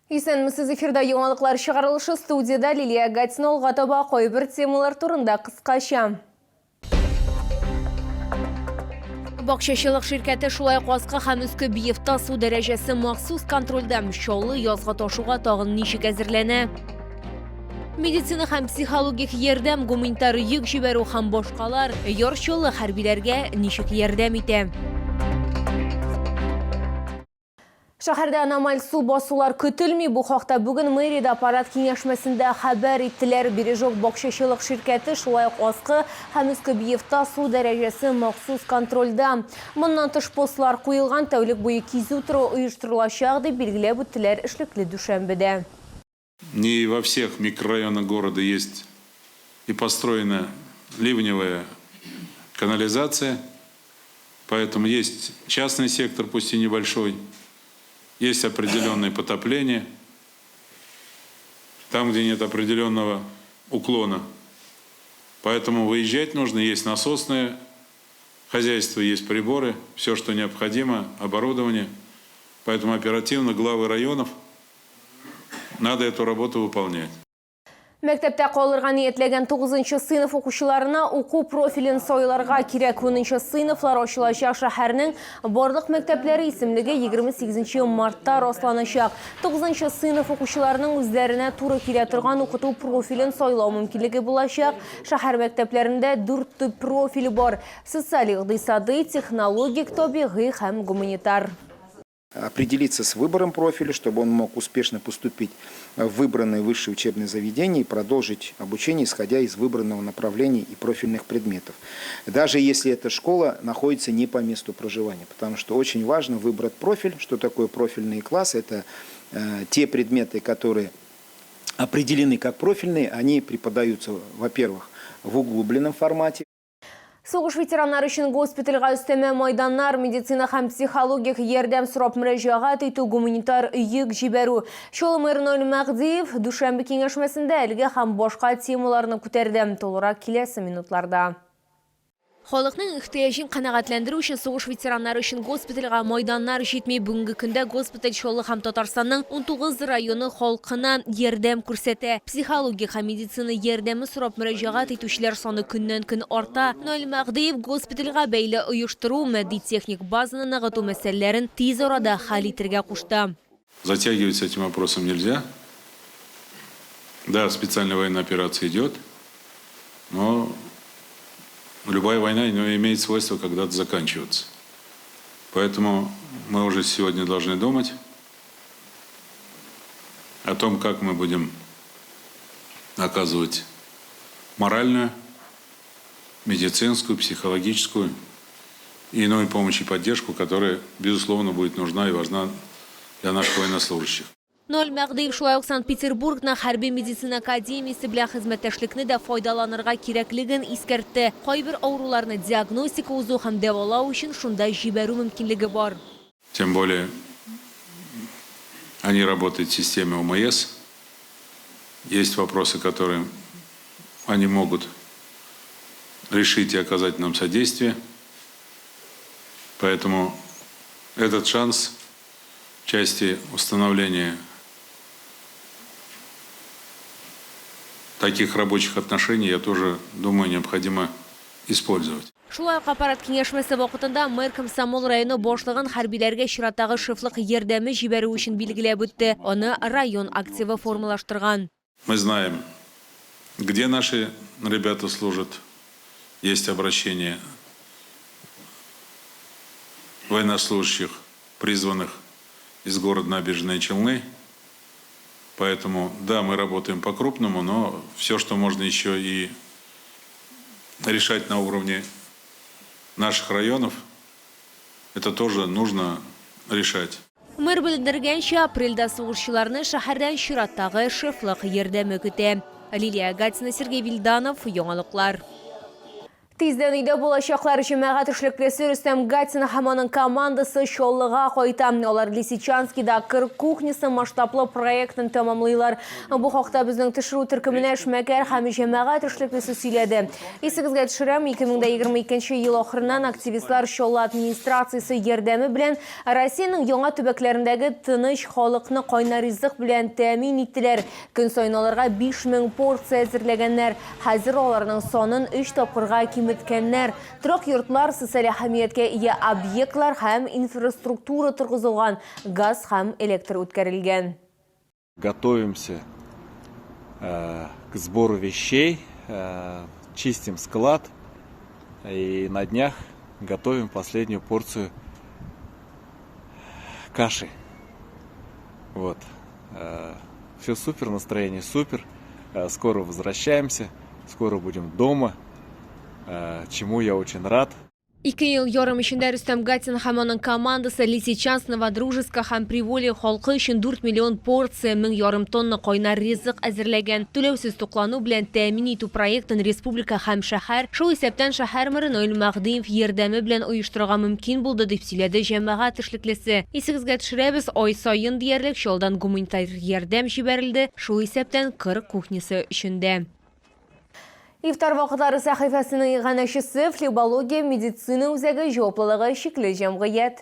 Исәнмесез, эфирда яңалыклар чыгарылышы, студияда Лилия Гатина таба койбір темалар турында кыскача. Бакчачылык ширкәте шулай каска һәм өске биев тасу дәрәҗәсе махсус контрольдә мчолы язга ташуга тагын ничек әзерләнә. Медицина һәм психологик ярдәм, гуманитар йөк җибәрү һәм башкалар ярчылы хәрбиләргә ничек ярдәм итә. Шәһәрдә аномаль су басулар көтелми. Бу хакта бүген мэриядә аппарат киңәшмәсендә хәбәр иттеләр. Бережок бакчачылык ширкәте шулай ук аскы һәм өске биевта су дәрәҗәсе махсус контрольдә. Моннан тыш постлар куелган, тәүлек буе кизү туры оештырылачак дип билгеләп үттеләр эшлекле дүшәмбедә. Не во всех микрорайонах города есть и построена ливневая канализация, поэтому есть частный сектор, пусть и небольшой. Есть определенное потопление, там, где нет определенного уклона. Поэтому выезжать нужно, есть насосное хозяйство, есть приборы, все, что необходимо, оборудование. Поэтому оперативно главы районов надо эту работу выполнять. Мәктәптә калырга ниятләгән 9-нчы сыйныф укучыларына уку профилен сайларга кирәк. 10-нчы сыйныфлар ачылачак. Шәһәрнең барлык мәктәпләре исемлеге 28 мартта расланачак. 9-нчы сыйныф укучыларының үзләренә туры килә торган укыту профилен сайлау мөмкинлеге булачак. Шәһәр мәктәпләрендә 4 төп профиль бар: социаль, икътисади, технологик, табигый һәм гуманитар. Определиться с выбором профиля, чтобы он мог успешно поступить в выбранное высшее учебное заведение и продолжить обучение, исходя из выбранного направления и профильных предметов. Даже если эта школа находится не по месту проживания, потому что очень важно выбрать профиль. Что такое профильные классы? Это те предметы, которые определены как профильные, они преподаются, во-первых, в углубленном формате. Сугыш ветераннары өчен госпитальга өстәмә майданнар, медицина һәм психологик ярдәм сорап мөрәҗәгать итү, гуманитар йөк җибәрү. Чолы мэр Ноэль Мәгдиев дүшәмбе киңәшмәсендә әлегә һәм башка темаларны күтәрде. Толырак киләсе минутларда. Халыкның ихтыяҗын канәгатьләндерү өчен сугыш ветераннары өчен госпитальга майданнар җитми. Бүгенге көндә госпиталь Чаллы һәм Татарстанның 19 районы халкына ярдәм күрсәтә. Психологик һәм медицина ярдәме сорап мөрәҗәгать итүчеләр саны көннән-көн арта. Ноэль Мәгдиев госпитальга бәйле оештыру, матди техник базаны ныгыту мәсьәләләрен тиз арада хәл итәргә кушты. Затягивать с этим вопросом нельзя. Да, специальная военная операция идет, но любая война имеет свойство когда-то заканчиваться. Поэтому мы уже сегодня должны думать о том, как мы будем оказывать моральную, медицинскую, психологическую и иную помощь и поддержку, которая, безусловно, будет нужна и важна для наших военнослужащих. Ноэль Мәгдиев шулай ук Санкт-Петербургның хәрби медицина академиясе белән хезмәттәшлекне дә файдаланырга кирәклеген искәртте. Кайбер авыруларны диагностика узу һәм дәвалау өчен шунда җибәрү мөмкинлеге бар. Тем более, они работают в системе ОМС. Есть вопросы, которые они могут решить и оказать нам содействие. Поэтому этот шанс в части установления таких рабочих отношений, я тоже думаю, необходимо использовать. Шулай ук аппарат киңәшмәсе вакытында мэр Комсомол районы башлыгын хәрбиләргә чираттагы шифлык ярдәме җибәрү өчен билгеләп үтте. Аны район активы формалаштырган. Мы знаем, где наши ребята служат. Есть обращение военнослужащих, призванных из города Набережные Челны. Поэтому, да, мы работаем по-крупному, но все, что можно еще и решать на уровне наших районов, это тоже нужно решать. Мэр белдергәнчә, апрельдә сугышчыларны шәһәрдән чираттагы шифлык ярдәме көтә. Лилия Гатина, Сергей Вильданов, яңалыклар. Тизден үйде болашақлар жемағат ішіліктесі Рүстем Гатин хаманың командасы шолыға қойта. Олар Лисичанскийда кір кухнесі масштаблы проектін тамамлайлар. Бұл қоқта біздің түшіру түркіміне шмәкер хамы жемағат ішіліктесі сөйледі. Есігізге түшірім 2022 ел оқырынан активистлар шолы администрациясы ердемі білен Россияның яңа төбәкләрендәге тыныш халықны қойнаризық білен тәмин иттілер. Күн сайын оларға 5000 порция әзірлегенлер. Хәзір оларның сонын 3 тапқырға киметкеннер. Тұрақ йортлар социаль әһәмиятке ие объектлар һәм инфраструктура тұрғызылған, газ һәм электр үткәрелгән. Готовимся к сбору вещей, чистим склад и на днях готовим последнюю порцию каши. Вот. Все супер, настроение супер. Скоро возвращаемся, скоро будем дома, чему я очень рад. 2 ел ярым ішінде Рүстем Гатин хаманың командасы Лисичанск Новодружеска һәм Приволье халқы үшін 4 миллион порция 1,5 ярым тонна қойнар ризық әзірлеген. Төлеусіз туклану білән тәмин итү проектын республика һәм шәһәр, шул исәптән шәһәр мэры Наил Мәгъдиев ярдәме белән оештырырга мөмкин булды дип сөйләде җәмәгать эшлеклесе. Исегезгә төшерәбез, ай сайын диярлек шулдан гуманитар ярдәм җибәрелде, шул исәптән кыр кухнясы өчендә. Ифтар вакытлары сәхифәсенең иганәчесе флебология медицина үзәге җаваплылыгы шикле җәмгыять.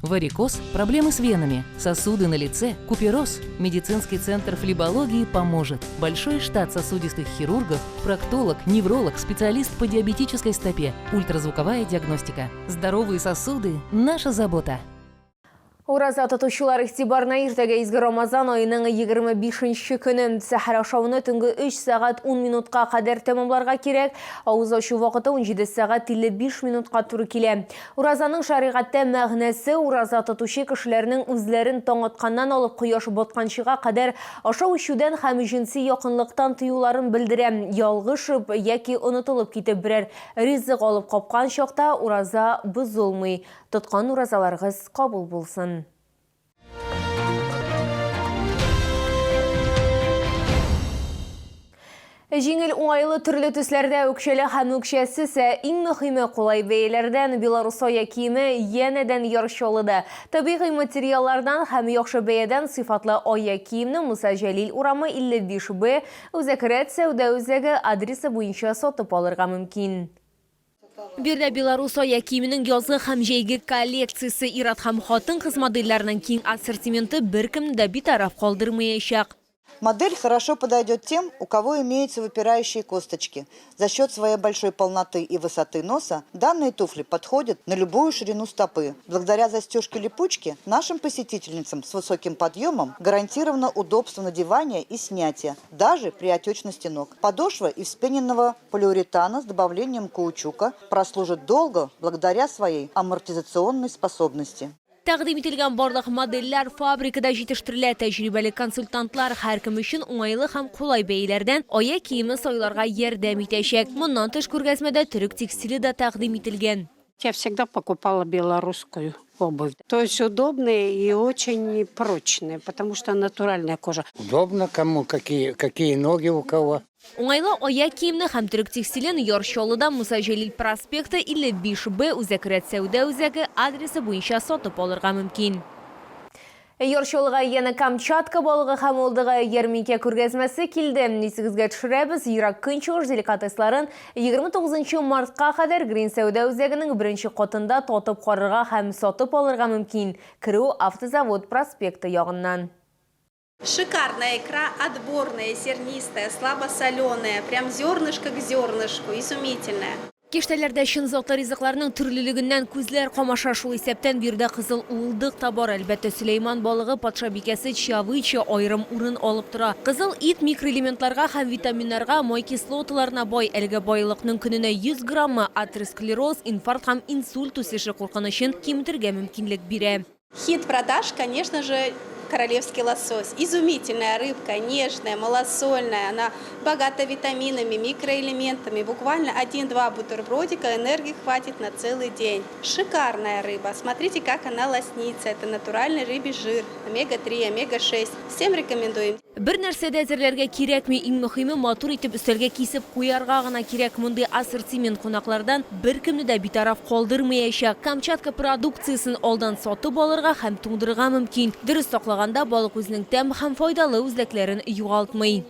Варикоз, проблемы с венами, сосуды на лице, купероз. Медицинский центр флебологии поможет. Большой штат сосудистых хирургов, проктолог, невролог, специалист по диабетической стопе, ультразвуковая диагностика. Здоровые сосуды – наша забота. Ураза тотушылар игътибарына иртәгә изге Рамазан айының 25-нче көне сәхәр ашауны төнге 3 сәгать 10 минутка кадәр тәмамларга кирәк. Авыз ачу вакыты 17 сәгать 55 минутка туры килә. Уразаның шәригатьтә мәгънәсе ураза тотучы кешеләрнең үзләрен таң атканнан алып кояш батканчыга кадәр ашау ичүдән һәм җинси якынлыктан тыюларын белдерә. Ялгышып яки онытылып китеп берәр ризык алып капкан чакта ураза бозылмый. Тоткан уразаларыгыз кабул булсын. Жеңіл уңайлы түрлі төсләрдә үкшелі һәм үкшәсіз иң мөһиме кулай бәяләрдән Белорусия киеме янәдән ярышчылыды. Табигый материаллардан һәм яхшы бәядән сыйфатлы аяк киемне Муса Җәлил урамы 55Б Үзәкрәт сәүдә үзәге адресы буенча сатып алырга мөмкин. Бирдә Белорус аяк киеменең язгы һәм җәйге коллекциясе ир-ат һәм хатын-кыз модельләренең киң ассортименты беркемне дә битараф калдырмаячак. Модель хорошо подойдет тем, у кого имеются выпирающие косточки. За счет своей большой полноты и высоты носа данные туфли подходят на любую ширину стопы. Благодаря застежке липучки нашим посетительницам с высоким подъемом гарантировано удобство надевания и снятия, даже при отечности ног. Подошва из вспененного полиуретана с добавлением каучука прослужит долго благодаря своей амортизационной способности. Тәкъдим ителгән барлык модельләр фабрикада җитештерелә. Тәҗрибәле консультантлар һәркем өчен уңайлы һәм кулай бәяләрдән аяк киеме сайларга ярдәм итәчәк. Моннан тыш күргәзмәдә төрек текстиле дә тәкъдим ителгән. Я всегда покупала белорусскую обувь. То есть удобная и очень прочная, потому что натуральная кожа. Удобно кому, какие ноги у кого. Уңайлы аяк киемне һәм төрек текстилен Яршалыда Муса Җәлил проспекты 55Б Үзәкрәт сәүдә үзәге адресы буенча сатып алырга мөмкин. Яршалыга яна Камчатка балыгы һәм улдыгы ярминкә күргәзмәсе килде. Нисегезгә төшерәбез, Ирак көнчыгыш деликатесларын 29 мартка кадәр Грин сәүдә үзәгенең 1-нче катында татып карарга һәм сатып алырга мөмкин. Кирү автозавод проспекты ягыннан. Шикарная икра, отборная, зернистая, слабосоленая, прям зернышко к зернышку, изумительная. Кештәләрдә чын затлы ризыкларның төрлелегеннән күзләр камаша, шул исәптән бирдә кызыл улдык та бар. Әлбәттә Сөләйман балыгы патша бикәсе Чавыча аерым урын алып тора. Кызыл ит микроэлементларга һәм витаминнарга, май кислоталарына бай. Әлеге байлыкның көненә 100 граммы атеросклероз, инфаркт һәм инсульт үсеше куркынычын кимтергә мөмкинлек бирә. Хит продаж, конечно же, королевский лосось. Изумительная рыбка, нежная, малосольная, она богата витаминами, микроэлементами. Буквально 1-2 бутербродика энергии хватит на целый день. Шикарная рыба. Смотрите, как она лоснится. Это натуральный рыбий жир, омега-3, омега-6. Всем рекомендуем. Bir narsada әзерләргә кирәкми, иң мөһиме матур итеп өстәлгә кисеп куярга гына кирәк. Мондый ассортимент кунаклардан беркемне дә битараф калдырмаячак. Камчатка продукциясын алдан сатып алырга һәм туңдырырга мөмкин. Дөрес саклаганда балык үзенең тәм һәм файдалы үзлекләрен югалтмый.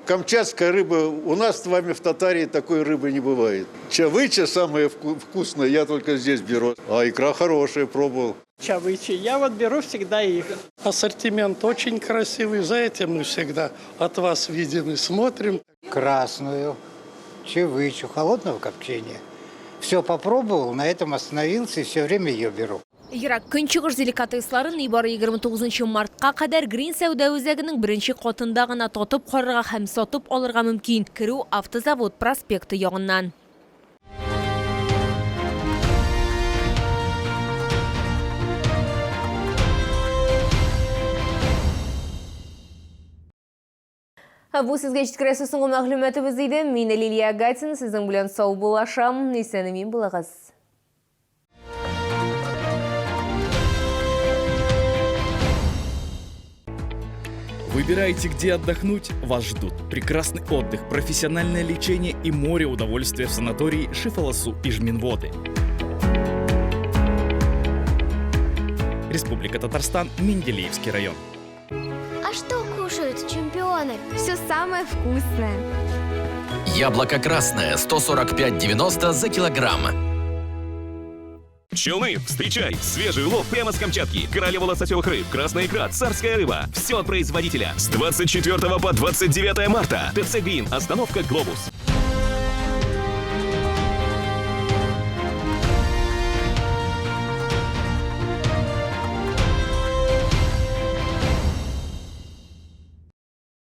Камчатская рыба, у нас с вами в Татарии такой рыбы не бывает. Чавыча самая вкусная, я только здесь беру. А икра хорошая, пробовал. Чавычи, я вот беру всегда их. Ассортимент очень красивый, за этим мы всегда от вас видим и смотрим. Красную, чевычу, холодного копчения. Все попробовал, на этом остановился и все время ее беру. Ирак көнчыгыш деликатесларын нибары 29 мартка кадәр Green сәүдә үзәгенең беренче катында гына татып карарга һәм сатып алырга мөмкин. Керү автозавод проспекты ягыннан. Бу сезгә җиткерәсе соңгы мәгълүматыбыз иде. Мин Лилия Гатин, сезнең белән сау булашам. Исән-имин булыгыз. Выбираете, где отдохнуть? Вас ждут прекрасный отдых, профессиональное лечение и море удовольствия в санатории Шифаласу и Жминводы. Республика Татарстан, Менделеевский район. А что кушают чемпионы? Все самое вкусное. Яблоко красное 145,90 за килограмм. Челны, встречай! Свежий улов прямо с Камчатки. Королева лососевых рыб, красная икра, царская рыба. Все от производителя. С 24 по 29 марта. ТЦ Грин, остановка Глобус.